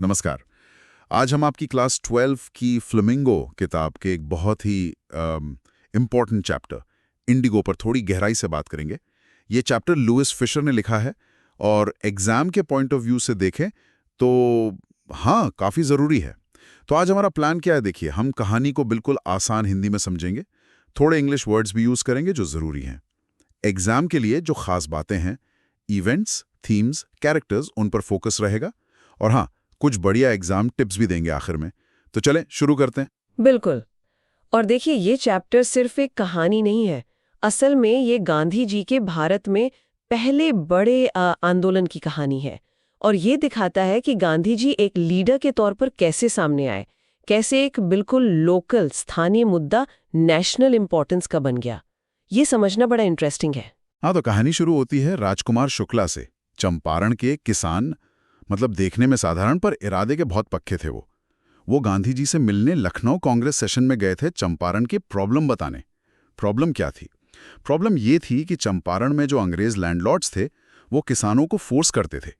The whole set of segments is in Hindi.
नमस्कार। आज हम आपकी क्लास 12 की फ्लेमिंगो किताब के एक बहुत ही इम्पॉर्टेंट चैप्टर इंडिगो पर थोड़ी गहराई से बात करेंगे। ये चैप्टर लुइस फिशर ने लिखा है और एग्जाम के पॉइंट ऑफ व्यू से देखें तो हाँ, काफ़ी ज़रूरी है। तो आज हमारा प्लान क्या है देखिए, हम कहानी को बिल्कुल आसान हिंदी में समझेंगे, थोड़े इंग्लिश वर्ड्स भी यूज़ करेंगे जो ज़रूरी हैं। एग्जाम के लिए जो खास बातें हैं, इवेंट्स, थीम्स, कैरेक्टर्स, उन पर फोकस रहेगा और हाँ, कुछ बढ़िया एग्जाम टिप्स भी देंगे आखिर में। तो चलें शुरू करते हैं। बिल्कुल। और देखिए ये चैप्टर सिर्फ एक कहानी नहीं है। असल में ये गांधी जी के भारत में पहले बड़े आंदोलन की कहानी है। और ये दिखाता है कि गांधी जी एक लीडर के तौर पर कैसे सामने आए, कैसे एक बिल्कुल लोकल स्थानीय मुद्दा नेशनल इंपॉर्टेंस का बन गया। ये समझना बड़ा इंटरेस्टिंग है। हाँ, तो कहानी शुरू होती है राजकुमार शुक्ला से। चंपारण के एक किसान, मतलब देखने में साधारण पर इरादे के बहुत पक्के थे वो गांधी जी से मिलने लखनऊ कांग्रेस सेशन में गए थे चंपारण की प्रॉब्लम बताने। प्रॉब्लम क्या थी? प्रॉब्लम ये थी कि चंपारण में जो अंग्रेज लैंडलॉर्ड्स थे वो किसानों को फोर्स करते थे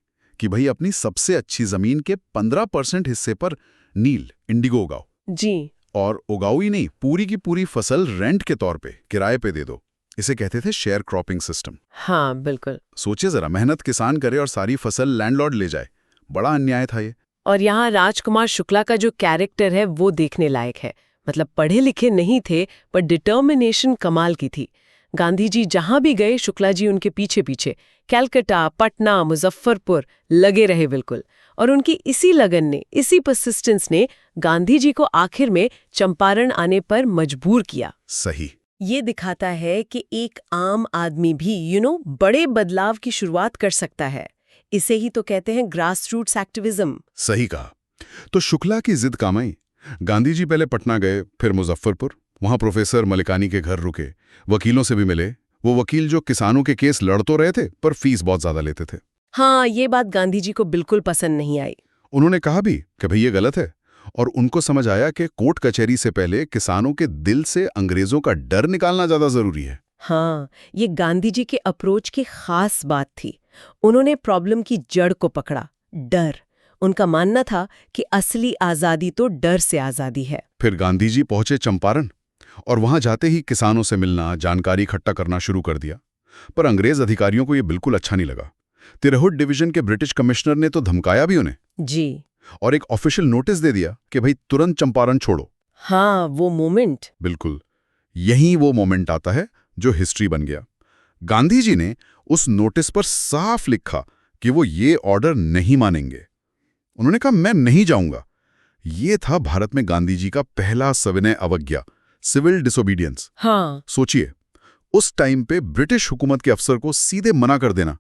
कि भाई अपनी सबसे अच्छी जमीन के 15% हिस्से पर नील इंडिगो उगाओ। जी। और उगाओ ही नहीं, पूरी की पूरी फसल रेंट के तौर पे किराए पे दे दो। इसे कहते थे शेयर क्रॉपिंग सिस्टम। हाँ बिल्कुल। सोचिए जरा, मेहनत किसान करे और सारी फसल लैंडलॉर्ड ले जाए। बड़ा अन्याय था ये। और यहाँ राजकुमार शुक्ला का जो कैरेक्टर है वो देखने लायक है। मतलब पढ़े लिखे नहीं थे पर डिटर्मिनेशन कमाल की थी। गांधी जी जहां भी गए शुक्ला जी उनके पीछे पीछे, कलकत्ता, पटना, मुजफ्फरपुर लगे रहे बिल्कुल। और उनकी इसी लगन ने, इसी परसिस्टेंस ने गांधी जी को आखिर में चंपारण आने पर मजबूर किया। सही। ये दिखाता है कि एक आम आदमी भी बड़े बदलाव की शुरुआत कर सकता है। इसे ही तो कहते हैं ग्रास रूट्स एक्टिविज्म। सही कहा। तो शुक्ला की जिद काम आई। गांधी जी पहले पटना गए, फिर मुजफ्फरपुर। वहां प्रोफेसर मलिकानी के घर रुके, वकीलों से भी मिले। वो वकील जो किसानों के केस लड़ तो रहे थे पर फीस बहुत ज्यादा लेते थे। हाँ, ये बात गांधी जी को बिल्कुल पसंद नहीं आई। उन्होंने कहा भी कि भाई ये गलत है। और उनको समझ आया कि कोर्ट कचहरी से पहले किसानों के दिल से अंग्रेजों का डर निकालना ज्यादा जरूरी है। हाँ, ये गांधी जी के अप्रोच की खास बात थी। उन्होंने प्रॉब्लम की जड़ को पकड़ा, डर। उनका मानना था कि असली आजादी तो डर से आजादी है। फिर गांधी जी पहुंचे चंपारण और वहां जाते ही किसानों से मिलना, जानकारी इकट्ठा करना शुरू कर दिया। पर अंग्रेज अधिकारियों को यह बिल्कुल अच्छा नहीं लगा। तिरहुत डिवीजन के ब्रिटिश कमिश्नर ने तो धमकाया भी उन्हें जी। और एक ऑफिशियल नोटिस दे दिया कि भाई तुरंत चंपारण छोड़ो। हाँ, वो मोमेंट। बिल्कुल, यही वो मोमेंट आता है जो हिस्ट्री बन गया। गांधी जी ने उस नोटिस पर साफ लिखा कि वो ये ऑर्डर नहीं मानेंगे। उन्होंने कहा मैं नहीं जाऊंगा। ये था भारत में गांधी जी का पहला सविनय अवज्ञा, सिविल डिसोबीडियंस। हाँ। सोचिए, उस टाइम पे ब्रिटिश हुकूमत के अफसर को सीधे मना कर देना,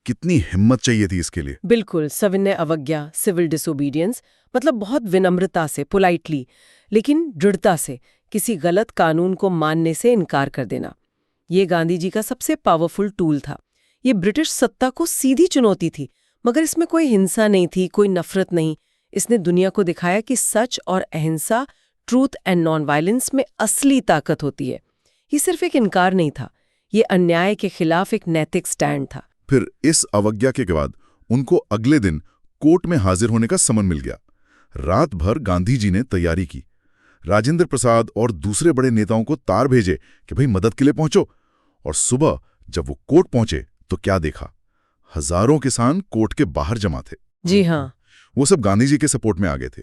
कितनी हिम्मत चाहिए थी इसके लिए। बिल्कुल, सविनय अवज्ञा, सिविल डिसोबीडियंस, मतलब बहुत विनम्रता से, पोलाइटली, लेकिन दृढ़ता से किसी गलत कानून को मानने से इनकार कर देना। ये गांधी जी का सबसे पावरफुल टूल था। ये ब्रिटिश सत्ता को सीधी चुनौती थी, मगर इसमें कोई हिंसा नहीं थी, कोई नफरत नहीं। इसने दुनिया को दिखाया कि सच और अहिंसा, ट्रूथ एंड नॉन वायलेंस में असली ताकत होती है। ये सिर्फ एक इनकार नहीं था, ये अन्याय के खिलाफ एक नैतिक स्टैंड था। फिर इस अवज्ञा के बाद उनको अगले दिन कोर्ट में हाजिर होने का समन मिल गया। रात भर गांधी जी ने तैयारी की। राजेंद्र प्रसाद और दूसरे बड़े नेताओं को तार भेजे कि भाई मदद के लिए पहुंचो। और सुबह जब वो कोर्ट पहुंचे तो क्या देखा? हजारों किसान कोर्ट के बाहर जमा थे। जी हाँ। वो सब गांधी जी के सपोर्ट में आ गए थे।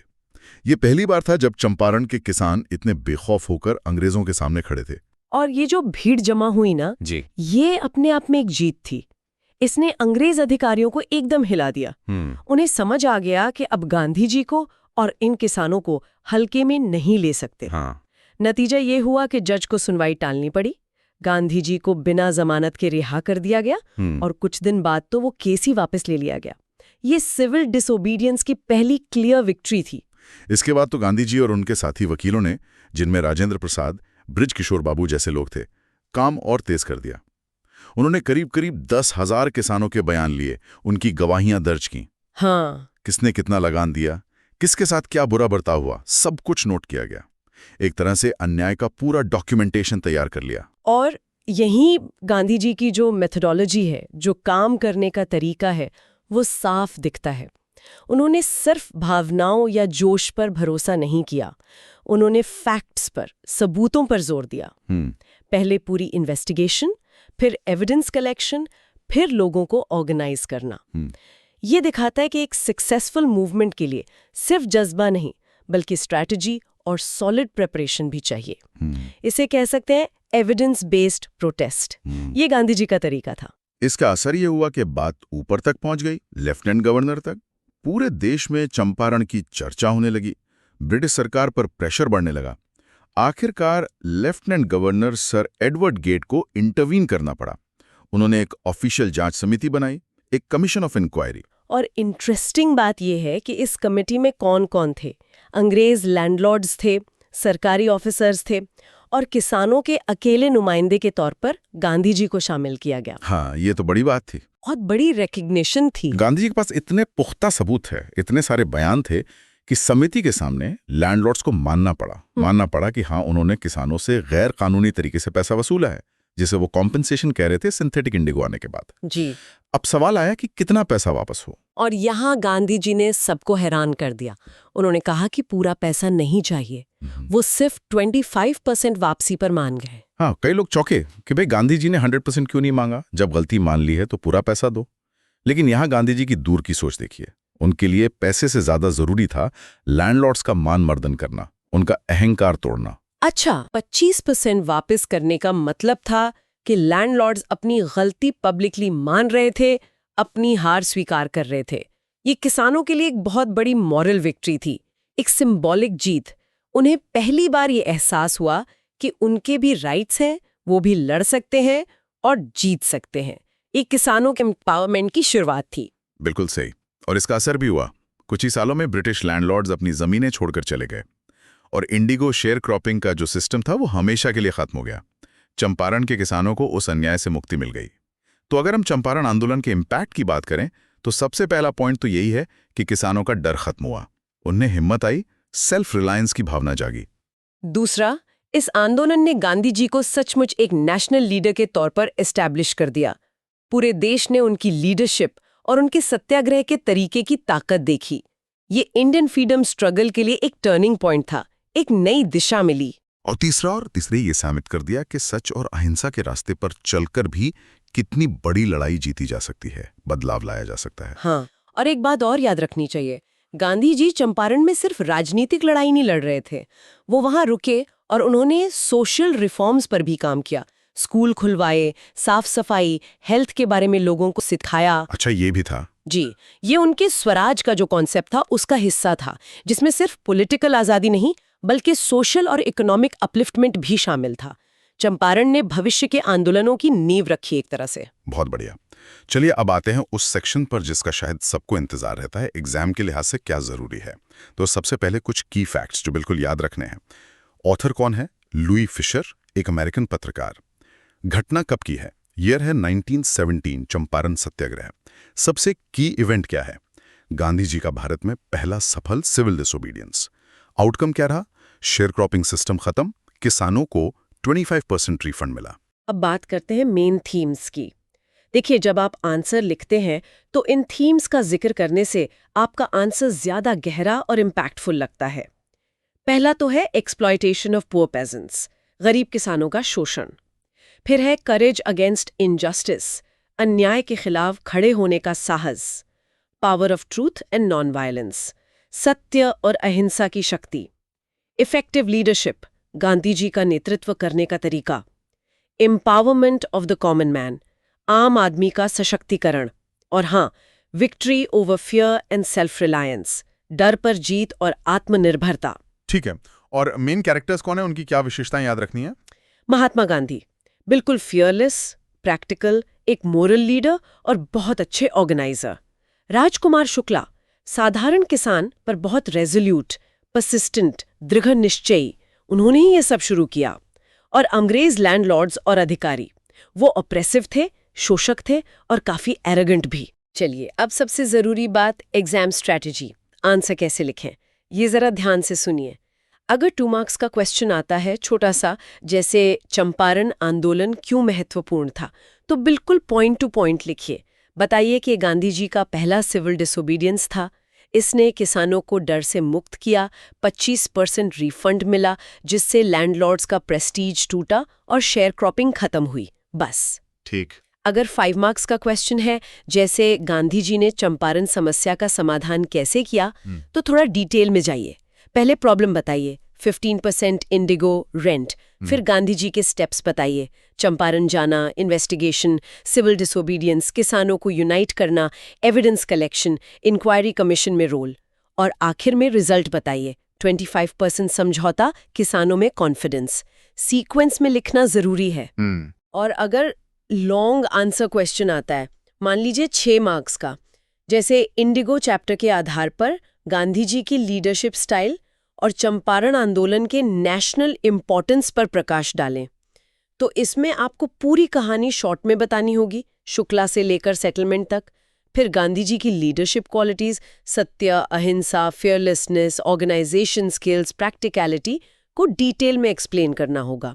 ये पहली बार था जब चंपारण के किसान इतने बेखौफ होकर अंग्रेजों के सामने खड़े थे। और ये जो भीड़ जमा हुई ना जी। ये अपने आप में एक जीत थी। इसने अंग्रेज अधिकारियों को एकदम हिला दिया। उन्हें समझ आ गया कि अब गांधी जी को और इन किसानों को हल्के में नहीं ले सकते। हाँ। नतीजा ये हुआ कि जज को सुनवाई टालनी पड़ी। गांधी जी को बिना जमानत के रिहा कर दिया गया और कुछ दिन बाद तो वो केस ही वापस ले लिया गया। ये सिविल डिसोबीडियंस की पहली क्लियर विक्ट्री थी। इसके बाद तो गांधी जी और उनके साथी वकीलों ने, जिनमें राजेंद्र प्रसाद, बृज किशोर बाबू जैसे लोग थे, काम और तेज कर दिया। उन्होंने करीब करीब 10,000 किसानों के बयान लिए, उनकी गवाहियां दर्ज की। हाँ। किसने कितना लगान दिया, किसके साथ क्या बुरा बर्ताव हुआ, सब कुछ नोट किया गया। एक तरह से अन्याय का पूरा डॉक्यूमेंटेशन तैयार कर लिया। और यही गांधी जी की जो मेथोडोलॉजी है, जो काम करने का तरीका है, वो साफ दिखता है। उन्होंने सिर्फ भावनाओं या जोश पर भरोसा नहीं किया, उन्होंने फैक्ट्स पर, सबूतों पर जोर दिया। पहले पूरी इन्वेस्टिगेशन, फिर एविडेंस कलेक्शन, फिर लोगों को ऑर्गेनाइज करना। ये दिखाता है कि एक सक्सेसफुल मूवमेंट के लिए सिर्फ जज्बा नहीं, बल्कि स्ट्रैटेजी और सॉलिड प्रिपरेशन भी चाहिए। इसे कह सकते हैं एविडेंस बेस्ड प्रोटेस्ट। ये गांधी जी का तरीका था। इसका असर ये हुआ कि बात ऊपर तक पहुंच गई, लेफ्टिनेंट गवर्नर तक। पूरे देश में चंपारण की चर्चा होने लगी, ब्रिटिश सरकार पर प्रेशर बढ़ने लगा। आखिरकार lieutenant governor sir Edward Gait को इंटरवीन करना पड़ा। उन्होंने एक ऑफिशियल जांच समिति बनाई, एक कमीशन ऑफ इंक्वायरी। और इंटरेस्टिंग बात यह है कि इस कमेटी में कौन-कौन थे। अंग्रेज लैंडलॉर्ड्स थे, सरकारी ऑफिसर्स थे और किसानों के अकेले नुमाइंदे के तौर पर गांधी जी को शामिल किया गया। हाँ, ये तो बड़ी बात थी। बहुत बड़ी रिकग्निशन थी। गांधी जी के पास इतने पुख्ता सबूत है, इतने सारे बयान थे कि समिति के सामने लैंडलॉर्ड्स को मानना पड़ा कि हाँ, उन्होंने किसानों से गैर कानूनी तरीके से पैसा वसूला है, जिसे वो कॉम्पेंसेशन कह रहे थे सिंथेटिक इंडिगो आने के बाद। जी। अब सवाल आया कि कितना पैसा वापस हो। और यहाँ गांधी जी ने सबको हैरान कर दिया। उन्होंने कहा कि पूरा पैसा नहीं चाहिए, वो सिर्फ 25% वापसी पर मान गए। हाँ, कई लोग चौंके कि भाई गांधी जी ने 100% क्यों नहीं मांगा, जब गलती मान ली है तो पूरा पैसा दो। लेकिन यहाँ गांधी जी की दूर की सोच देखिए। उनके लिए पैसे से ज्यादा जरूरी था लैंडलॉर्ड्स का मान मर्दन करना, उनका अहंकार तोड़ना। अच्छा, 25% वापस करने का मतलब था कि लैंडलॉर्ड्स अपनी गलती पब्लिकली मान रहे थे, अपनी हार स्वीकार कर रहे थे। ये किसानों के लिए एक बहुत बड़ी मॉरल विक्ट्री थी, एक सिंबॉलिक जीत। उन्हें पहली बार ये एहसास हुआ कि उनके भी राइट्स हैं, वो भी लड़ सकते हैं और जीत सकते हैं। ये किसानों के एम्पावरमेंट की शुरुआत थी। बिल्कुल सही। और इसका असर भी हुआ। कुछ ही सालों में ब्रिटिश लैंडलॉर्ड्स अपनी जमीनें छोड़कर चले गए और इंडिगो शेयर क्रॉपिंग का जो सिस्टम था वो हमेशा के लिए खत्म हो गया। चंपारण के किसानों को उस अन्याय से मुक्ति मिल गई। तो अगर हम चंपारण आंदोलन के इम्पैक्ट की बात करें तो सबसे पहला पॉइंट तो यही है कि किसानों का डर खत्म हुआ, उन्हें हिम्मत आई, सेल्फ रिलायंस की भावना जागी। दूसरा, इस आंदोलन ने गांधी जी को सचमुच एक नेशनल लीडर के तौर पर एस्टैब्लिश कर दिया। पूरे देश ने उनकी लीडरशिप और उनके सत्याग्रह के तरीके की ताकत देखी। ये इंडियन फ्रीडम स्ट्रगल के लिए एक टर्निंग पॉइंट था, एक नई दिशा मिली। और तीसरे ये साबित कर दिया कि सच और अहिंसा के रास्ते पर चलकर भी कितनी बड़ी लड़ाई जीती जा सकती है, बदलाव लाया जा सकता है। हाँ, और एक बात और याद रखनी चाहिए, गांधी जी चंपारण में सिर्फ राजनीतिक लड़ाई नहीं लड़ रहे थे। वो वहां रुके और उन्होंने सोशल रिफॉर्म्स पर भी काम किया। स्कूल खुलवाए, साफ सफाई, हेल्थ के बारे में लोगों को सिखाया। अच्छा, ये भी था। जी, ये उनके स्वराज का जो कॉन्सेप्ट था उसका हिस्सा था, जिसमें सिर्फ पॉलिटिकल आजादी नहीं बल्कि सोशल और इकोनॉमिक अपलिफ्टमेंट भी शामिल था। चंपारण ने भविष्य के आंदोलनों की नींव रखी एक तरह से। बहुत बढ़िया। चलिए अब आते हैं उस सेक्शन पर जिसका शायद सबको इंतजार रहता है, एग्जाम के लिहाज से क्या जरूरी है। तो सबसे पहले कुछ की फैक्ट्स जो बिल्कुल याद रखने हैं। ऑथर कौन है? लुई फिशर, एक अमेरिकन पत्रकार। घटना कब की है? ईयर है 1917, चंपारण सत्याग्रह। सबसे की इवेंट क्या है? गांधी जी का भारत में पहला सफल सिविल डिसोबीडियंस। आउटकम क्या रहा? शेयर क्रॉपिंग सिस्टम खत्म, किसानों को 25% रिफंड मिला। अब बात करते हैं मेन थीम्स की। देखिए, जब आप आंसर लिखते हैं तो इन थीम्स का जिक्र करने से आपका आंसर ज्यादा गहरा और इम्पैक्टफुल लगता है। पहला तो है एक्सप्लॉयटेशन ऑफ पुअर पेजेंट्स, गरीब किसानों का शोषण। फिर है करेज अगेंस्ट इनजस्टिस, अन्याय के खिलाफ खड़े होने का साहस। Power of truth and non violence, सत्य और अहिंसा की शक्ति। इफेक्टिव लीडरशिप, गांधी जी का नेतृत्व करने का तरीका। Empowerment of the common man, आम आदमी का सशक्तिकरण। और हाँ, victory over fear and self reliance, डर पर जीत और आत्मनिर्भरता। ठीक है, और मेन कैरेक्टर्स कौन है, उनकी क्या विशेषताएं याद रखनी है? महात्मा गांधी बिल्कुल फियरलेस, प्रैक्टिकल, एक मोरल लीडर और बहुत अच्छे ऑर्गेनाइजर। राजकुमार शुक्ला साधारण किसान पर बहुत रेजोल्यूट, परसिस्टेंट, दृढ़ निश्चयी, उन्होंने ही ये सब शुरू किया। और अंग्रेज लैंडलॉर्ड्स और अधिकारी, वो ऑप्रेसिव थे, शोषक थे और काफी एरोगेंट भी। चलिए, अब सबसे जरूरी बात, एग्जाम स्ट्रैटेजी, आंसर कैसे लिखें, ये जरा ध्यान से सुनिए। अगर 2 मार्क्स का क्वेश्चन आता है छोटा सा, जैसे चंपारण आंदोलन क्यों महत्वपूर्ण था, तो बिल्कुल पॉइंट टू पॉइंट लिखिए। बताइए कि गांधी जी का पहला सिविल डिसोबीडियंस था, इसने किसानों को डर से मुक्त किया, 25% रिफंड मिला, जिससे लैंडलॉर्ड्स का प्रेस्टीज टूटा और शेयर क्रॉपिंग खत्म हुई। बस। ठीक। अगर 5 मार्क्स का क्वेश्चन है, जैसे गांधी जी ने चंपारण समस्या का समाधान कैसे किया, तो थोड़ा डिटेल में जाइए। पहले प्रॉब्लम बताइए, 15% इंडिगो रेंट, फिर गांधी जी के स्टेप्स बताइए, चंपारण जाना, इन्वेस्टिगेशन, सिविल डिसोबीडियंस, किसानों को यूनाइट करना, एविडेंस कलेक्शन, इंक्वायरी कमीशन में रोल, और आखिर में रिजल्ट बताइए, 25% समझौता, किसानों में कॉन्फिडेंस। सीक्वेंस में लिखना जरूरी है। और अगर लॉन्ग आंसर क्वेश्चन आता है, मान लीजिए 6 मार्क्स का, जैसे इंडिगो चैप्टर के आधार पर गांधी जी की लीडरशिप स्टाइल और चंपारण आंदोलन के नेशनल इम्पोर्टेंस पर प्रकाश डालें, तो इसमें आपको पूरी कहानी शॉर्ट में बतानी होगी, शुक्ला से लेकर सेटलमेंट तक। फिर गांधी जी की लीडरशिप क्वालिटीज, सत्य, अहिंसा, फियरलेसनेस, ऑर्गेनाइजेशन स्किल्स, प्रैक्टिकलिटी को डिटेल में एक्सप्लेन करना होगा।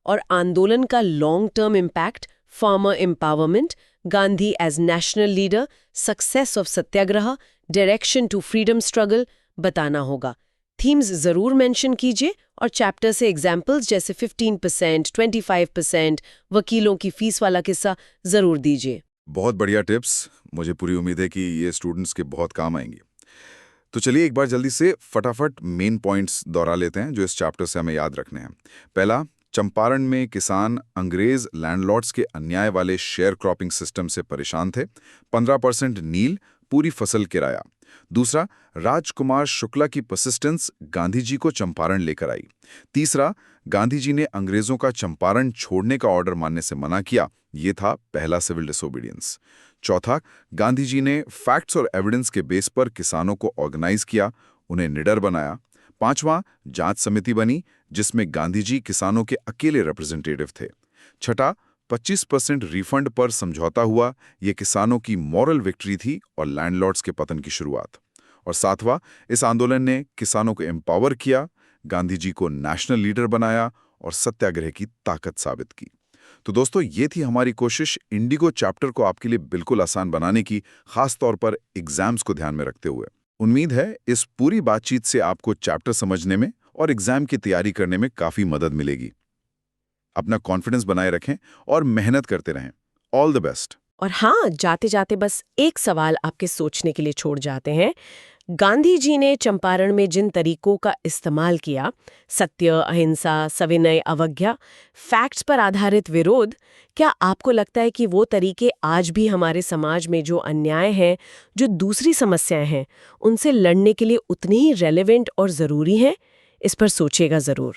और आंदोलन का long term impact, farmer empowerment, Gandhi as national leader, success of satyagraha, direction to freedom struggle बताना होगा। थीम्स जरूर मेंशन कीजिए और चैप्टर से एग्जाम्पल्स जैसे 15%, 25%, वकीलों की फीस वाला किस्सा जरूर दीजिए। बहुत बढ़िया टिप्स। मुझे पूरी उम्मीद है कि ये स्टूडेंट्स के बहुत काम आएंगी। तो चलिए एक बार जल्दी से फटाफट मेन पॉइंट्स दोहरा लेते हैं जो इस चैप्टर से हमें याद रखने हैं। पहला, चंपारण में किसान अंग्रेज लैंडलॉर्ड्स के अन्याय वाले शेयर क्रॉपिंग सिस्टम से परेशान थे। 15% नील, पूरी फसल किराया। दूसरा, राजकुमार शुक्ला की परसिस्टेंस गांधी जी को चंपारण लेकर आई। तीसरा, गांधी जी ने अंग्रेजों का चंपारण छोड़ने का ऑर्डर मानने से मना किया। ये था पहला सिविल डिसोबीडियंस। चौथा, गांधी जी ने फैक्ट्स और एविडेंस के बेस पर किसानों को ऑर्गेनाइज किया, उन्हें निडर बनाया। पांचवां, जांच समिति बनी जिसमें गांधी जी किसानों के अकेले रिप्रेजेंटेटिव थे। छठा, 25% रिफंड पर समझौता हुआ, ये किसानों की मॉरल विक्ट्री थी और लैंडलॉर्ड्स के पतन की शुरुआत। और सातवां, इस आंदोलन ने किसानों को एम्पावर किया, गांधी जी को नेशनल लीडर बनाया और सत्याग्रह की ताकत साबित की। तो दोस्तों, ये थी हमारी कोशिश इंडिगो चैप्टर को आपके लिए बिल्कुल आसान बनाने की, खास तौर पर एग्जाम्स को ध्यान में रखते हुए। उम्मीद है इस पूरी बातचीत से आपको चैप्टर समझने में और एग्जाम की तैयारी करने में काफी मदद मिलेगी। अपना कॉन्फिडेंस बनाए रखें और मेहनत करते रहें। All the best. और हाँ, जाते जाते बस एक सवाल आपके सोचने के लिए छोड़ जाते हैं। गांधी जी ने चंपारण में जिन तरीकों का इस्तेमाल किया, सत्य, अहिंसा, सविनय अवज्ञा, फैक्ट्स पर आधारित विरोध, क्या आपको लगता है कि वो तरीके आज भी हमारे समाज में जो अन्याय है, जो दूसरी समस्याएं हैं, उनसे लड़ने के लिए उतनी ही रेलेवेंट और ज़रूरी हैं? इस पर सोचिएगा ज़रूर।